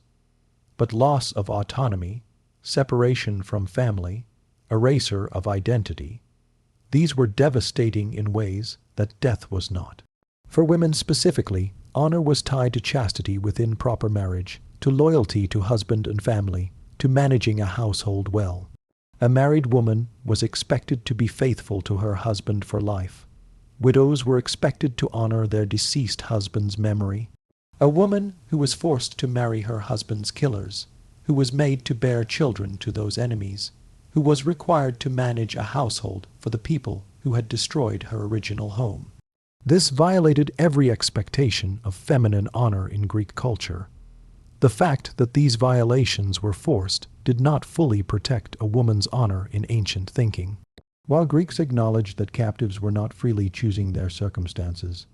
But loss of autonomy, separation from family, erasure of identity, these were devastating in ways that death was not. For women specifically, honor was tied to chastity within proper marriage, to loyalty to husband and family, to managing a household well. A married woman was expected to be faithful to her husband for life. Widows were expected to honor their deceased husband's memory. A woman who was forced to marry her husband's killers, who was made to bear children to those enemies, who was required to manage a household for the people who had destroyed her original home. This violated every expectation of feminine honor in Greek culture. The fact that these violations were forced did not fully protect a woman's honor in ancient thinking. While Greeks acknowledged that captives were not freely choosing their circumstances,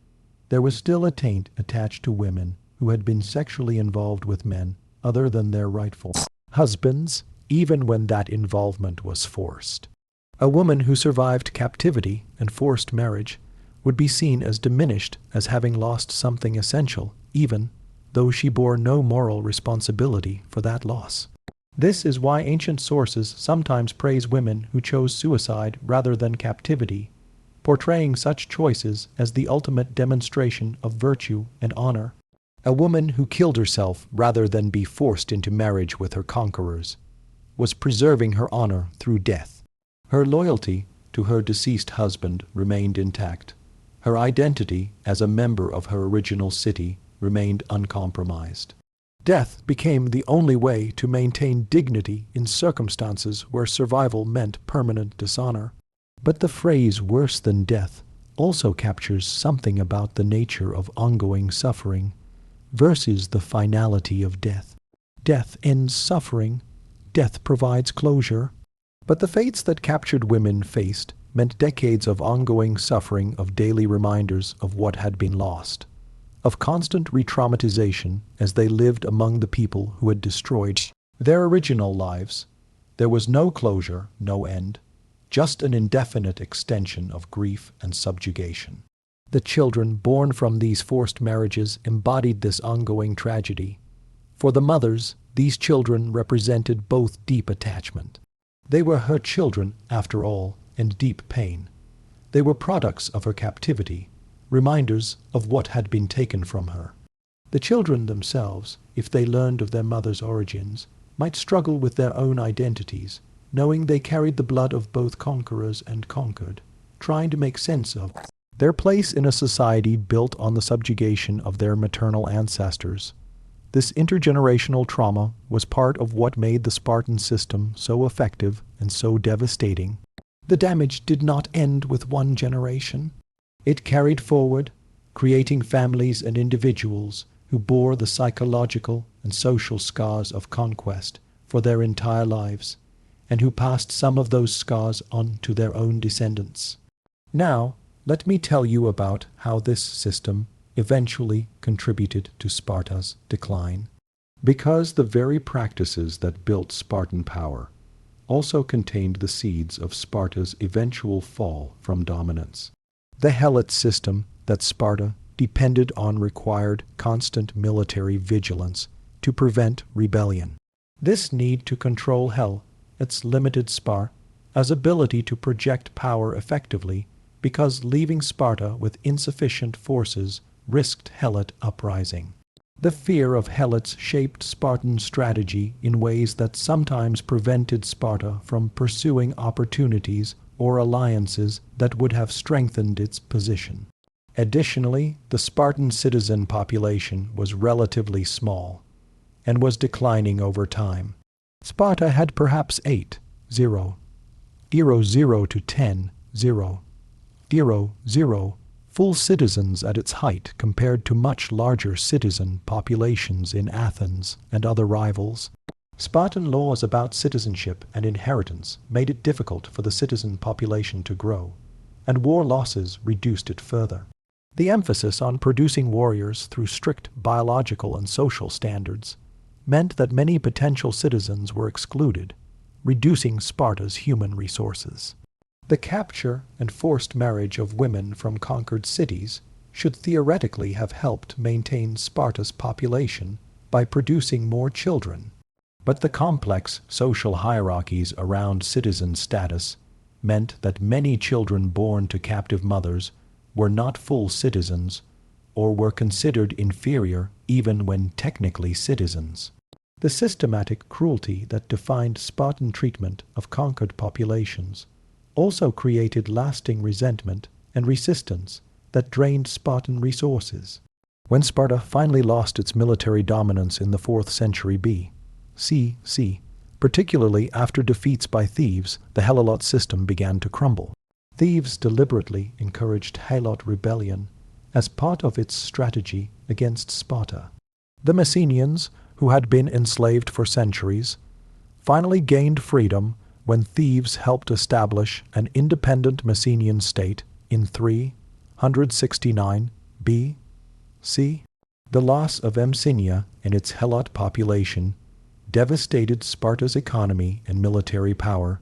there was still a taint attached to women who had been sexually involved with men other than their rightful husbands, even when that involvement was forced. A woman who survived captivity and forced marriage would be seen as diminished, as having lost something essential, even though she bore no moral responsibility for that loss. This is why ancient sources sometimes praise women who chose suicide rather than captivity, portraying such choices as the ultimate demonstration of virtue and honor. A woman who killed herself rather than be forced into marriage with her conquerors was preserving her honor through death. Her loyalty to her deceased husband remained intact. Her identity as a member of her original city remained uncompromised. Death became the only way to maintain dignity in circumstances where survival meant permanent dishonor. But the phrase "worse than death" also captures something about the nature of ongoing suffering versus the finality of death. Death ends suffering. Death provides closure. But the fates that captured women faced meant decades of ongoing suffering, of daily reminders of what had been lost, of constant re-traumatization as they lived among the people who had destroyed Their original lives, there was no closure, no end, just an indefinite extension of grief and subjugation. The children born from these forced marriages embodied this ongoing tragedy. For the mothers, these children represented both deep attachment. They were her children, after all, and deep pain. They were products of her captivity, reminders of what had been taken from her. The children themselves, if they learned of their mother's origins, might struggle with their own identities, knowing they carried the blood of both conquerors and conquered, trying to make sense of their place in a society built on the subjugation of their maternal ancestors. This intergenerational trauma was part of what made the Spartan system so effective and so devastating. The damage did not end with one generation. It carried forward, creating families and individuals who bore the psychological and social scars of conquest for their entire lives, and who passed some of those scars on to their own descendants. Now, let me tell you about how this system eventually contributed to Sparta's decline. Because the very practices that built Spartan power also contained the seeds of Sparta's eventual fall from dominance. The Helot system that Sparta depended on required constant military vigilance to prevent rebellion. This need to control Helot's limited Sparta's ability to project power effectively, because leaving Sparta with insufficient forces risked Helot uprising. The fear of Helots shaped Spartan strategy in ways that sometimes prevented Sparta from pursuing opportunities or alliances that would have strengthened its position. Additionally, the Spartan citizen population was relatively small and was declining over time. Sparta had perhaps 0 to 10 full citizens at its height compared to much larger citizen populations in Athens and other rivals. Spartan laws about citizenship and inheritance made it difficult for the citizen population to grow, and war losses reduced it further. The emphasis on producing warriors through strict biological and social standards meant that many potential citizens were excluded, reducing Sparta's human resources. The capture and forced marriage of women from conquered cities should theoretically have helped maintain Sparta's population by producing more children. But the complex social hierarchies around citizen status meant that many children born to captive mothers were not full citizens or were considered inferior even when technically citizens. The systematic cruelty that defined Spartan treatment of conquered populations also created lasting resentment and resistance that drained Spartan resources. When Sparta finally lost its military dominance in the 4th century B.C., particularly after defeats by Thebes, the Helot system began to crumble. Thebes deliberately encouraged Helot rebellion as part of its strategy against Sparta. The Messenians, who had been enslaved for centuries, finally gained freedom when Thebes helped establish an independent Messenian state in 369 B.C. The loss of Messenia and its Helot population devastated Sparta's economy and military power,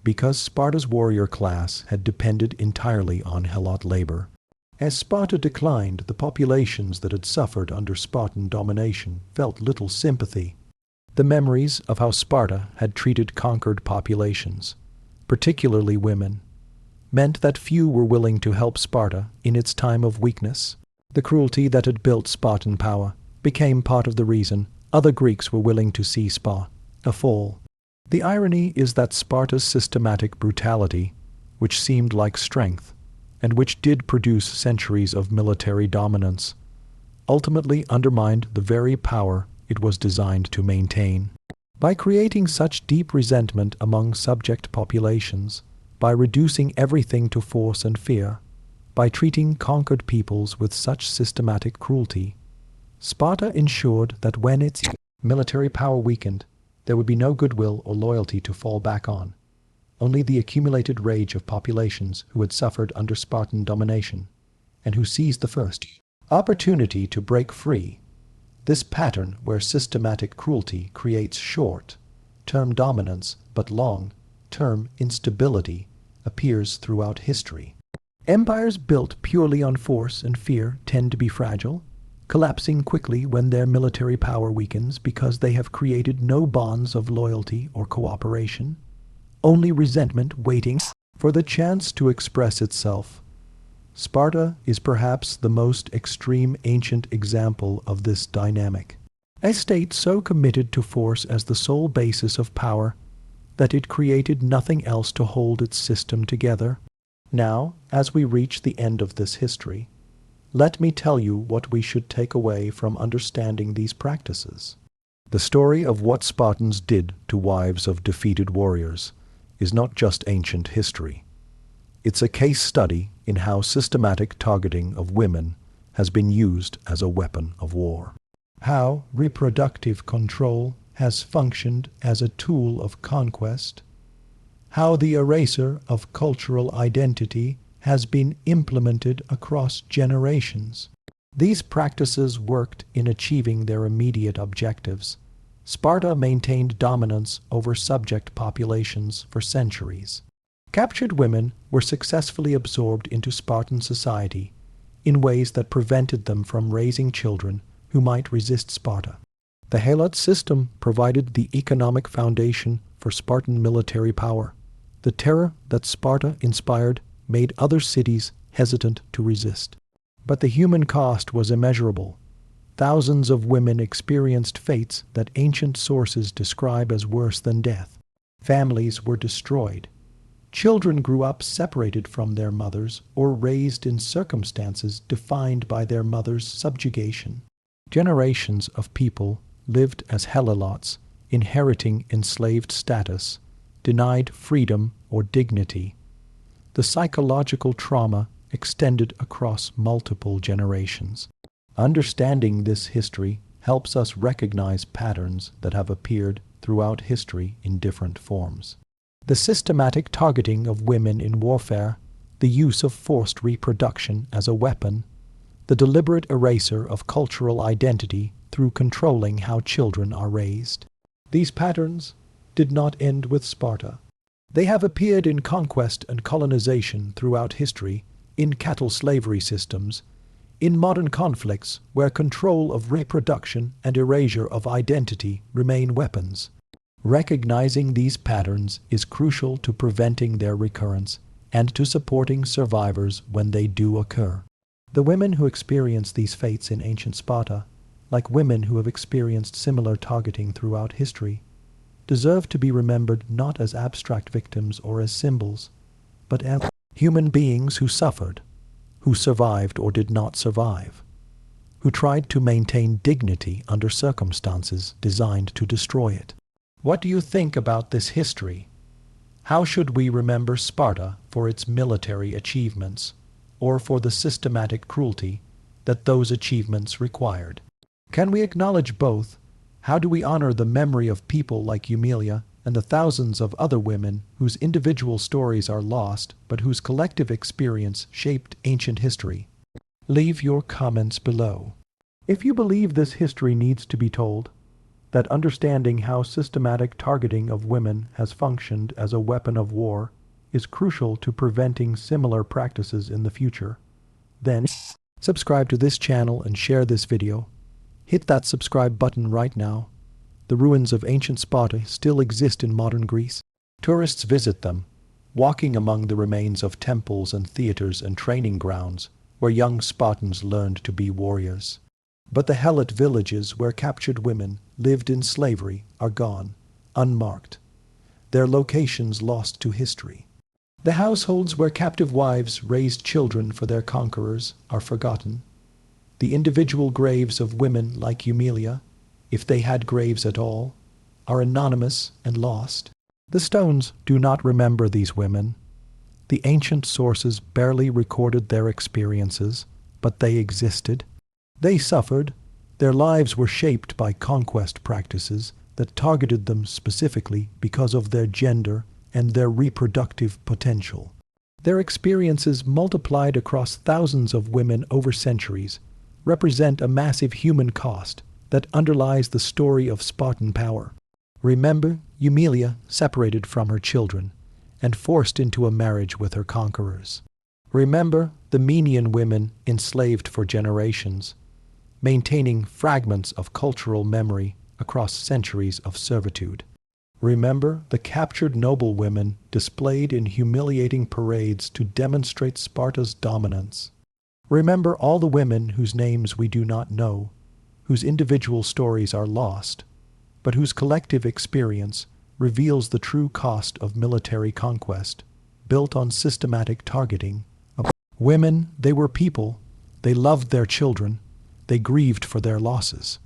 because Sparta's warrior class had depended entirely on Helot labor. As Sparta declined, the populations that had suffered under Spartan domination felt little sympathy. The memories of how Sparta had treated conquered populations, particularly women, meant that few were willing to help Sparta in its time of weakness. The cruelty that had built Spartan power became part of the reason other Greeks were willing to see Sparta fall. The irony is that Sparta's systematic brutality, which seemed like strength, and which did produce centuries of military dominance, ultimately undermined the very power it was designed to maintain. By creating such deep resentment among subject populations, by reducing everything to force and fear, by treating conquered peoples with such systematic cruelty, Sparta ensured that when its military power weakened, there would be no goodwill or loyalty to fall back on, only the accumulated rage of populations who had suffered under Spartan domination, and who seized the first opportunity to break free. This pattern, where systematic cruelty creates short-term dominance but long-term instability, appears throughout history. Empires built purely on force and fear tend to be fragile, collapsing quickly when their military power weakens because they have created no bonds of loyalty or cooperation, only resentment waiting for the chance to express itself. Sparta is perhaps the most extreme ancient example of this dynamic. A state so committed to force as the sole basis of power that it created nothing else to hold its system together. Now, as we reach the end of this history, let me tell you what we should take away from understanding these practices. The story of what Spartans did to wives of defeated warriors is not just ancient history. It's a case study in how systematic targeting of women has been used as a weapon of war. How reproductive control has functioned as a tool of conquest. How the eraser of cultural identity has been implemented across generations. These practices worked in achieving their immediate objectives. Sparta maintained dominance over subject populations for centuries. Captured women were successfully absorbed into Spartan society in ways that prevented them from raising children who might resist Sparta. The Helot system provided the economic foundation for Spartan military power. The terror that Sparta inspired made other cities hesitant to resist. But the human cost was immeasurable. Thousands of women experienced fates that ancient sources describe as worse than death. Families were destroyed. Children grew up separated from their mothers or raised in circumstances defined by their mother's subjugation. Generations of people lived as helots, inheriting enslaved status, denied freedom or dignity. The psychological trauma extended across multiple generations. Understanding this history helps us recognize patterns that have appeared throughout history in different forms. The systematic targeting of women in warfare, the use of forced reproduction as a weapon, the deliberate eraser of cultural identity through controlling how children are raised. These patterns did not end with Sparta. They have appeared in conquest and colonization throughout history, in cattle slavery systems, in modern conflicts where control of reproduction and erasure of identity remain weapons. Recognizing these patterns is crucial to preventing their recurrence and to supporting survivors when they do occur. The women who experienced these fates in ancient Sparta, like women who have experienced similar targeting throughout history, deserve to be remembered not as abstract victims or as symbols, but as human beings who suffered, who survived or did not survive, who tried to maintain dignity under circumstances designed to destroy it. What do you think about this history? How should we remember Sparta for its military achievements, or for the systematic cruelty that those achievements required? Can we acknowledge both? How do we honor the memory of people like Humiliation and the thousands of other women whose individual stories are lost but whose collective experience shaped ancient history? Leave your comments below. If you believe this history needs to be told, that understanding how systematic targeting of women has functioned as a weapon of war is crucial to preventing similar practices in the future, then subscribe to this channel and share this video. Hit that subscribe button right now. The ruins of ancient Sparta still exist in modern Greece. Tourists visit them, walking among the remains of temples and theaters and training grounds where young Spartans learned to be warriors. But the Helot villages where captured women lived in slavery are gone, unmarked, their locations lost to history. The households where captive wives raised children for their conquerors are forgotten. The individual graves of women like Humiliation, if they had graves at all, are anonymous and lost. The stones do not remember these women. The ancient sources barely recorded their experiences, but they existed. They suffered. Their lives were shaped by conquest practices that targeted them specifically because of their gender and their reproductive potential. Their experiences, multiplied across thousands of women over centuries, represent a massive human cost that underlies the story of Spartan power. Remember Humilia separated from her children and forced into a marriage with her conquerors. Remember the Menian women enslaved for generations, maintaining fragments of cultural memory across centuries of servitude. Remember the captured noblewomen displayed in humiliating parades to demonstrate Sparta's dominance. Remember all the women whose names we do not know, whose individual stories are lost, but whose collective experience reveals the true cost of military conquest, built on systematic targeting. Women, they were people, they loved their children, they grieved for their losses.